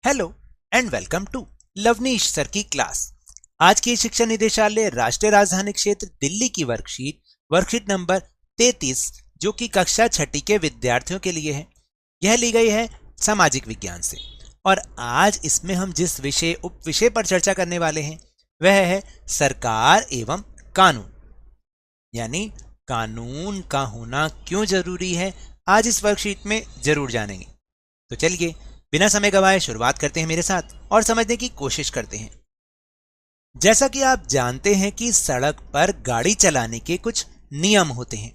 Hello and welcome to Lavneesh sir की class. आज की शिक्षा निदेशालय राष्ट्रीय राजधानी क्षेत्र दिल्ली की वर्कशीट नंबर 33 जो कि कक्षा छठी के विद्यार्थियों के लिए है। यह ली गई है सामाजिक विज्ञान से और आज इसमें हम जिस उप विषय पर चर्चा करने वाले हैं वह है सरकार एवं कानून, यानी कानून का होना क्यों जरूरी है। आज इस वर्कशीट में जरूर जानेंगे। तो चलिए बिना समय गवाए शुरुआत करते हैं मेरे साथ और समझने की कोशिश करते हैं। जैसा कि आप जानते हैं कि सड़क पर गाड़ी चलाने के कुछ नियम होते हैं।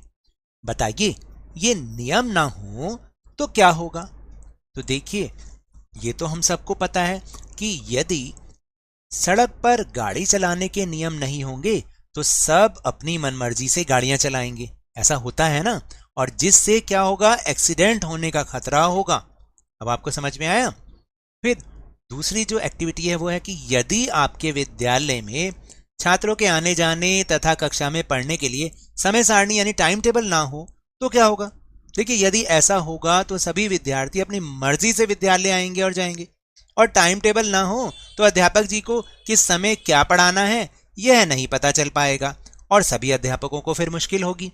बताइए ये नियम ना हो तो क्या होगा। तो देखिए ये तो हम सबको पता है कि यदि सड़क पर गाड़ी चलाने के नियम नहीं होंगे तो सब अपनी मनमर्जी से गाड़ियां चलाएंगे, ऐसा होता है ना। और जिससे क्या होगा, एक्सीडेंट होने का खतरा होगा। अब आपको समझ में आया। फिर दूसरी जो एक्टिविटी है वो है कि यदि आपके विद्यालय में छात्रों के आने जाने तथा कक्षा में पढ़ने के लिए समय सारणी यानी टाइम टेबल ना हो तो क्या होगा। देखिए यदि ऐसा होगा तो सभी विद्यार्थी अपनी मर्जी से विद्यालय आएंगे और जाएंगे, और टाइम टेबल ना हो तो अध्यापक जी को किस समय क्या पढ़ाना है यह नहीं पता चल पाएगा और सभी अध्यापकों को फिर मुश्किल होगी।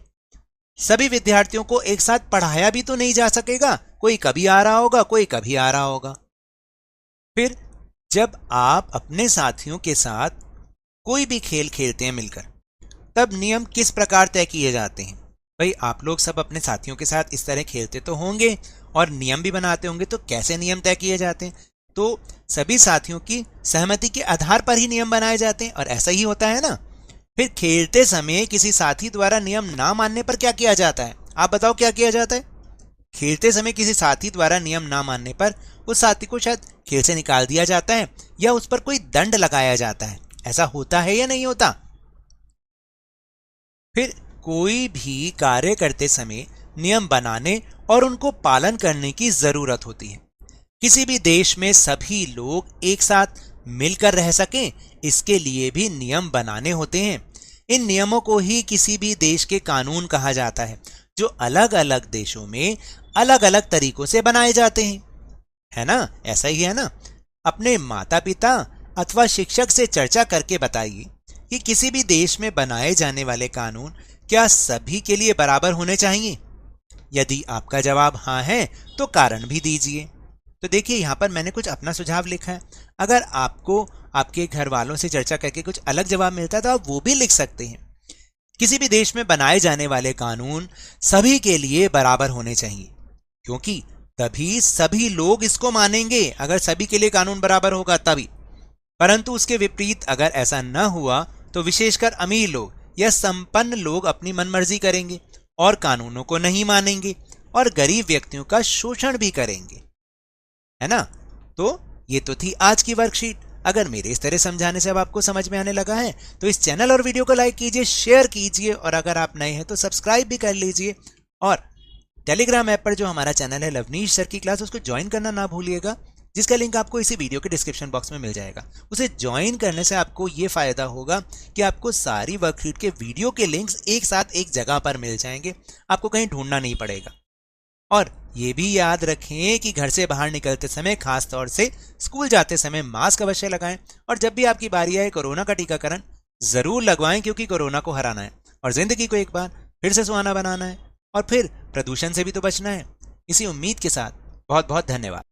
सभी विद्यार्थियों को एक साथ पढ़ाया भी तो नहीं जा सकेगा, कोई कभी आ रहा होगा कोई कभी आ रहा होगा। फिर जब आप अपने साथियों के साथ कोई भी खेल खेलते हैं मिलकर, तब नियम किस प्रकार तय किए जाते हैं। भाई आप लोग सब अपने साथियों के साथ इस तरह खेलते तो होंगे और नियम भी बनाते होंगे, तो कैसे नियम तय किए जाते हैं। तो सभी साथियों की सहमति के आधार पर ही नियम बनाए जाते हैं और ऐसा ही होता है ना। फिर खेलते समय किसी साथी द्वारा नियम ना मानने पर क्या किया जाता है, आप बताओ क्या किया जाता है। खेलते समय किसी साथी द्वारा नियम ना मानने पर उस साथी को शायद खेल से निकाल दिया जाता है या उस पर कोई दंड लगाया जाता है। ऐसा होता है या नहीं होता। फिर कोई भी कार्य करते समय नियम बनाने और उनको पालन करने की जरूरत होती है। किसी भी देश में सभी लोग एक साथ मिलकर रह सकें, इसके लिए भी नियम बनाने होते हैं। इन नियमों को ही किसी भी देश के कानून कहा जाता है, जो अलग अलग देशों में अलग अलग तरीकों से बनाए जाते हैं, है ना। ऐसा ही है ना। अपने माता पिता अथवा शिक्षक से चर्चा करके बताइए कि किसी भी देश में बनाए जाने वाले कानून क्या सभी के लिए बराबर होने चाहिए। यदि आपका जवाब हाँ है तो कारण भी दीजिए। तो देखिए यहाँ पर मैंने कुछ अपना सुझाव लिखा है। अगर आपको आपके घर वालों से चर्चा करके कुछ अलग जवाब मिलता है तो आप वो भी लिख सकते हैं। किसी भी देश में बनाए जाने वाले कानून सभी के लिए बराबर होने चाहिए, क्योंकि तभी सभी लोग इसको मानेंगे। अगर सभी के लिए कानून बराबर होगा तभी। परंतु उसके विपरीत अगर ऐसा न हुआ तो विशेषकर अमीर लोग या संपन्न लोग अपनी मनमर्जी करेंगे और कानूनों को नहीं मानेंगे और गरीब व्यक्तियों का शोषण भी करेंगे, है ना। तो ये तो थी आज की वर्कशीट। अगर मेरे इस तरह समझाने से अब आपको समझ में आने लगा है तो इस चैनल और वीडियो को लाइक कीजिए, शेयर कीजिए और अगर आप नए हैं तो सब्सक्राइब भी कर लीजिए। और टेलीग्राम ऐप पर जो हमारा चैनल है लवनीश सर की क्लास, उसको ज्वाइन करना ना भूलिएगा, जिसका लिंक आपको इसी वीडियो के डिस्क्रिप्शन बॉक्स में मिल जाएगा। उसे ज्वाइन करने से आपको ये फायदा होगा कि आपको सारी वर्कशीट के वीडियो के लिंक्स एक साथ एक जगह पर मिल जाएंगे, आपको कहीं ढूंढना नहीं पड़ेगा। और ये भी याद रखें कि घर से बाहर निकलते समय, खास तौर से स्कूल जाते समय मास्क अवश्य लगाएं और जब भी आपकी बारी आए कोरोना का टीकाकरण जरूर लगवाएं, क्योंकि कोरोना को हराना है और जिंदगी को एक बार फिर से सुहाना बनाना है और फिर प्रदूषण से भी तो बचना है। इसी उम्मीद के साथ बहुत बहुत धन्यवाद।